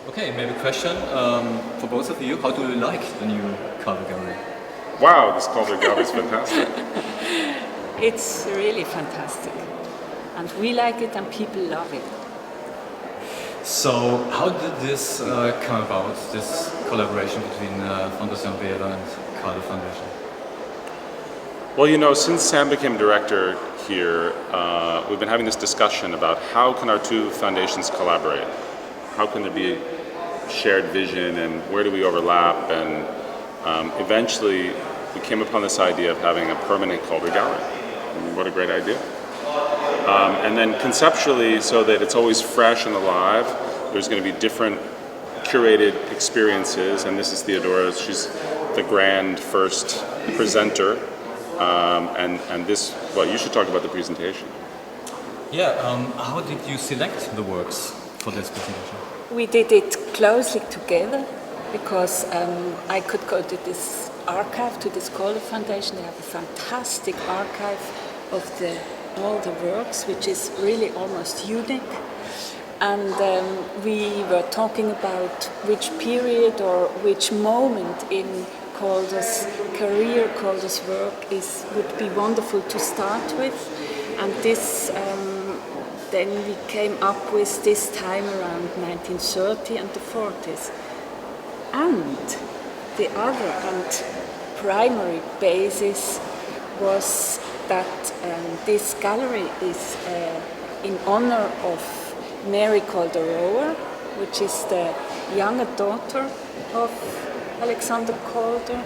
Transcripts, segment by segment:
Okay, maybe a question for both of you. How do you like the new Calder gallery? Wow, this Calder gallery is fantastic. It's really fantastic. And we like it and people love it. So, how did this come about, this collaboration between Fondation Beyeler and Calder Foundation? Well, you know, since Sam became director here, we've been having this discussion about how can our two foundations collaborate? How can there be shared vision and where do we overlap? And eventually we came upon this idea of having a permanent Calder gallery. And what a great idea. And then conceptually, so that it's always fresh and alive, there's going to be different curated experiences, and this is Theodora, she's the grand first presenter, and this, well, you should talk about the presentation. Yeah, how did you select the works for this presentation? We did it closely together because I could go to this archive, to this Calder Foundation. They have a fantastic archive of all the works, which is really almost unique. And we were talking about which period or which moment in Calder's career, Calder's work would be wonderful to start with. And this, then we came up with this time around 1930 and the 40s. And the other and primary basis was that this gallery is in honor of Mary Calder, which is the younger daughter of Alexander Calder,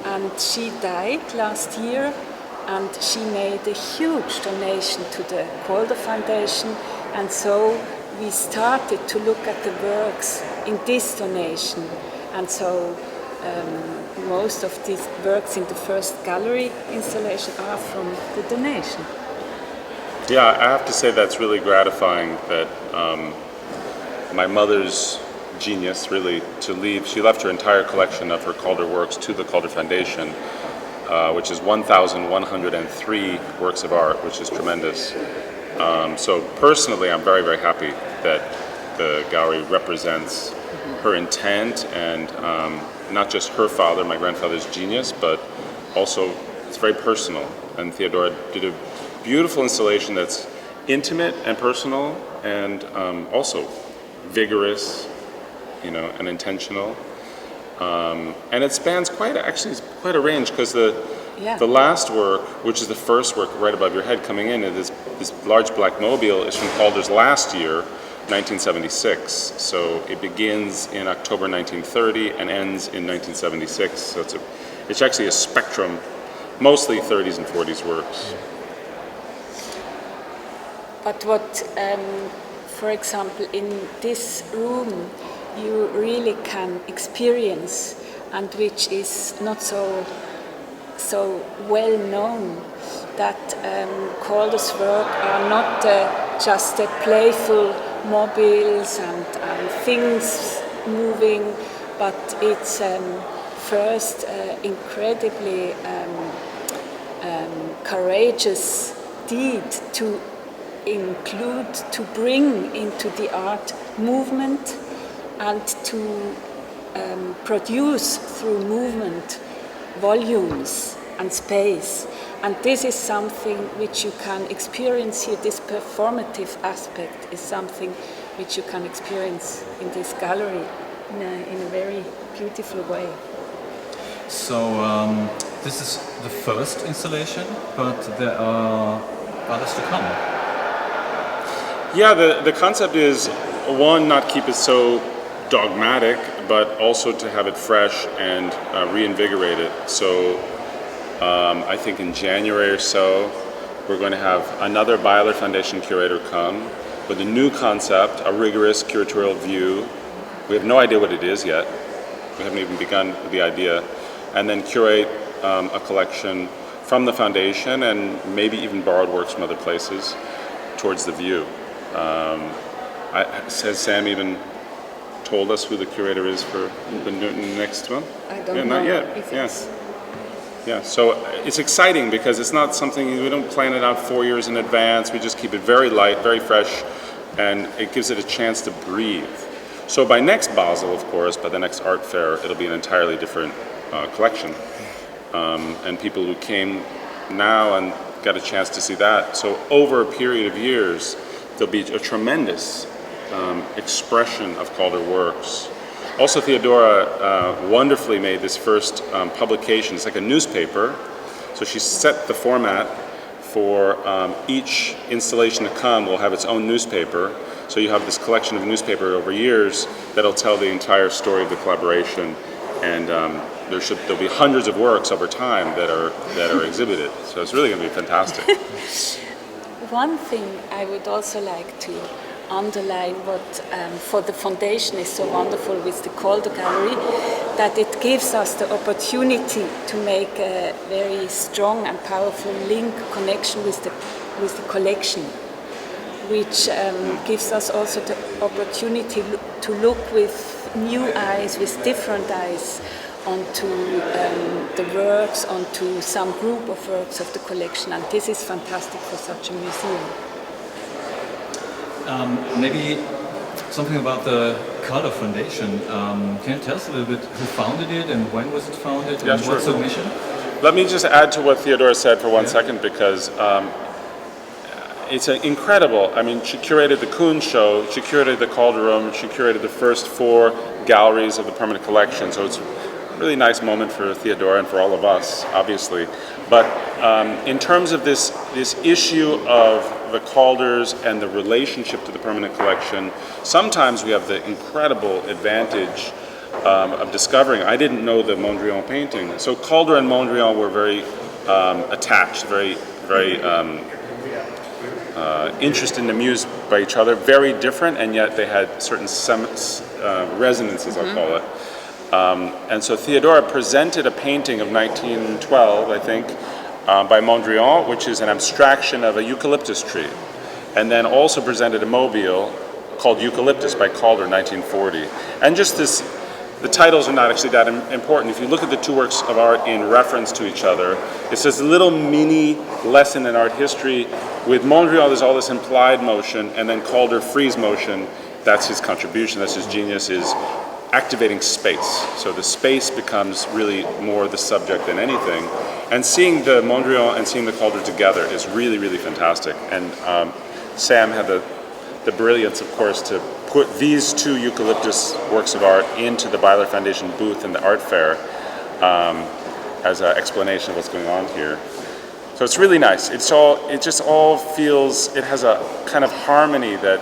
and she died last year, and she made a huge donation to the Calder Foundation, and so we started to look at the works in this donation, and so most of these works in the first gallery installation are from the donation. Yeah, I have to say that's really gratifying that my mother's genius really to leave. She left her entire collection of her Calder works to the Calder Foundation, which is 1,103 works of art, which is tremendous. So personally, I'm very, very happy that the gallery represents her intent and not just her father, my grandfather's genius, but also it's very personal. And Theodora did a beautiful installation that's intimate and personal and also vigorous, you know, and intentional. And it spans quite a range, because the last work, which is the first work right above your head coming in, this large black mobile is from Calder's last year, 1976. So it begins in October 1930 and ends in 1976. So it's actually a spectrum, mostly 30s and 40s works. But what, for example, in this room you really can experience, and which is not so well known, that Calder's work are not just the playful mobiles and things moving, but it's first incredibly courageous deed to include, to bring into the art movement and to produce through movement volumes and space. And this is something which you can experience here. This performative aspect is something which you can experience in this gallery in a very beautiful way. So this is the first installation, but there are others to come. Yeah, the concept is, one, not keep it so dogmatic, but also to have it fresh and reinvigorate it. So I think in January or so, we're going to have another Beyeler Foundation curator come with a new concept, a rigorous curatorial view. We have no idea what it is yet. We haven't even begun with the idea. And then curate a collection from the foundation and maybe even borrowed works from other places towards the view. Has Sam even told us who the curator is for the next one? I don't know. Not yet. Yes. Yeah, so it's exciting because it's not something, we don't plan it out 4 years in advance. We just keep it very light, very fresh, and it gives it a chance to breathe. So by next Basel, of course, by the next art fair, it'll be an entirely different collection. And people who came now and got a chance to see that. So over a period of years, there'll be a tremendous expression of Calder works. Also, Theodora wonderfully made this first publication. It's like a newspaper. So she set the format for each installation to come will have its own newspaper. So you have this collection of newspaper over years that'll tell the entire story of the collaboration. And there'll be hundreds of works over time that are exhibited. So it's really going to be fantastic. One thing I would also like to underline what for the foundation is so wonderful with the Calder Gallery, that it gives us the opportunity to make a very strong and powerful link connection with the collection, which gives us also the opportunity to look with new eyes, with different eyes onto the works, onto some group of works of the collection, and this is fantastic for such a museum. Maybe something about the Calder Foundation. Can you tell us a little bit who founded it and when was it founded and what's the mission? Let me just add to what Theodora said for 1 second, because it's incredible. I mean, she curated the Kunst show, she curated the Calder room, she curated the first 4 galleries of the permanent collection. So it's a really nice moment for Theodora and for all of us, obviously. But in terms of this issue of the Calders and the relationship to the permanent collection, sometimes we have the incredible advantage of discovering. I didn't know the Mondrian painting. So Calder and Mondrian were very attached, very interested and amused by each other, very different, and yet they had certain resonances, I'll call it. And so Theodora presented a painting of 1912, I think, by Mondrian, which is an abstraction of a eucalyptus tree, and then also presented a mobile called Eucalyptus by Calder, 1940. And just this, the titles are not actually that important. If you look at the 2 works of art in reference to each other, it's this little mini lesson in art history. With Mondrian, there's all this implied motion, and then Calder freeze motion. That's his contribution, that's his genius, is activating space. So the space becomes really more the subject than anything. And seeing the Mondrian and seeing the Calder together is really, really fantastic. And Sam had the brilliance, of course, to put these 2 eucalyptus works of art into the Beyeler Foundation booth in the art fair as an explanation of what's going on here. So it's really nice. It just all feels, it has a kind of harmony that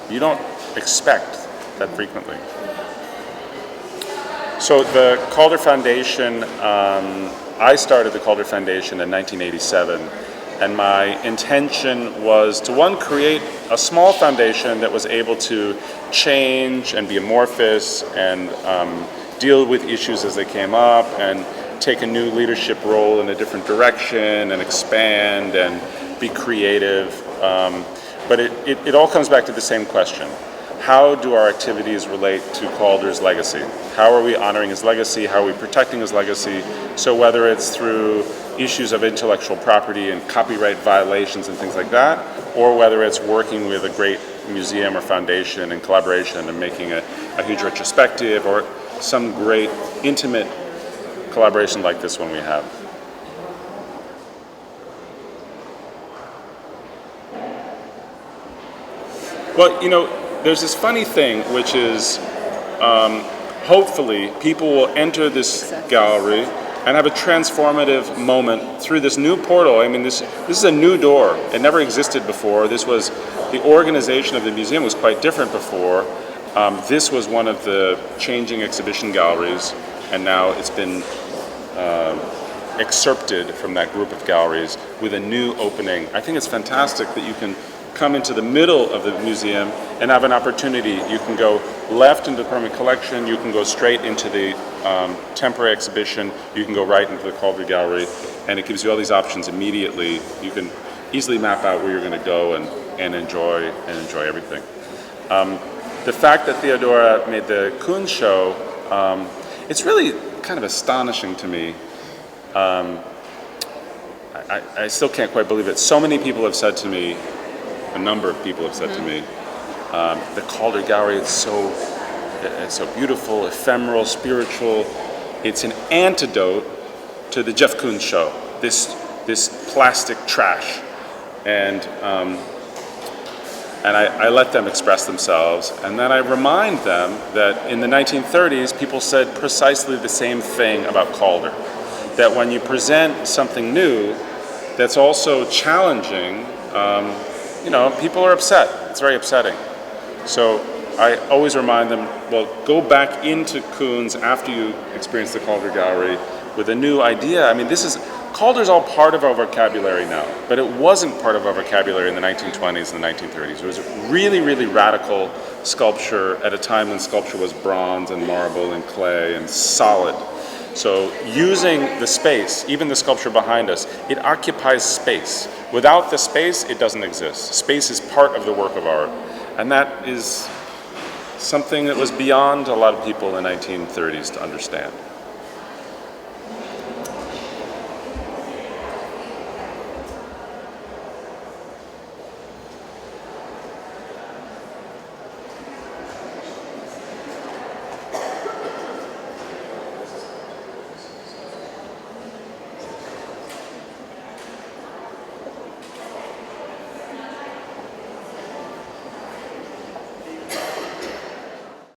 you don't expect that frequently. So the Calder Foundation, I started the Calder Foundation in 1987, and my intention was to, 1, create a small foundation that was able to change and be amorphous and deal with issues as they came up and take a new leadership role in a different direction and expand and be creative. But it all comes back to the same question. How do our activities relate to Calder's legacy? How are we honoring his legacy? How are we protecting his legacy? So whether it's through issues of intellectual property and copyright violations and things like that, or whether it's working with a great museum or foundation in collaboration and making a huge retrospective, or some great intimate collaboration like this one we have. Well, you know, there's this funny thing, which is hopefully people will enter this gallery and have a transformative moment through this new portal. I mean, this is a new door. It never existed before. The organization of the museum was quite different before. This was one of the changing exhibition galleries, and now it's been excerpted from that group of galleries with a new opening. I think it's fantastic that you can come into the middle of the museum and have an opportunity. You can go left into the permanent collection, you can go straight into the temporary exhibition, you can go right into the Calder Gallery, and it gives you all these options immediately. You can easily map out where you're going to go and enjoy everything. The fact that Theodora made the Kunst show, it's really kind of astonishing to me. I still can't quite believe it. So many people have said to me, a number of people have said to me, the Calder Gallery is so It's so beautiful, ephemeral, spiritual. It's an antidote to the Jeff Koons show, this plastic trash. And I let them express themselves, and then I remind them that in the 1930s, people said precisely the same thing about Calder. That when you present something new that's also challenging, people are upset. It's very upsetting. So I always remind them, well, go back into Koons after you experience the Calder Gallery with a new idea. I mean, Calder's all part of our vocabulary now, but it wasn't part of our vocabulary in the 1920s and the 1930s. It was really, really radical sculpture at a time when sculpture was bronze and marble and clay and solid. So using the space, even the sculpture behind us, it occupies space. Without the space, it doesn't exist. Space is part of the work of art. And that is something that was beyond a lot of people in the 1930s to understand.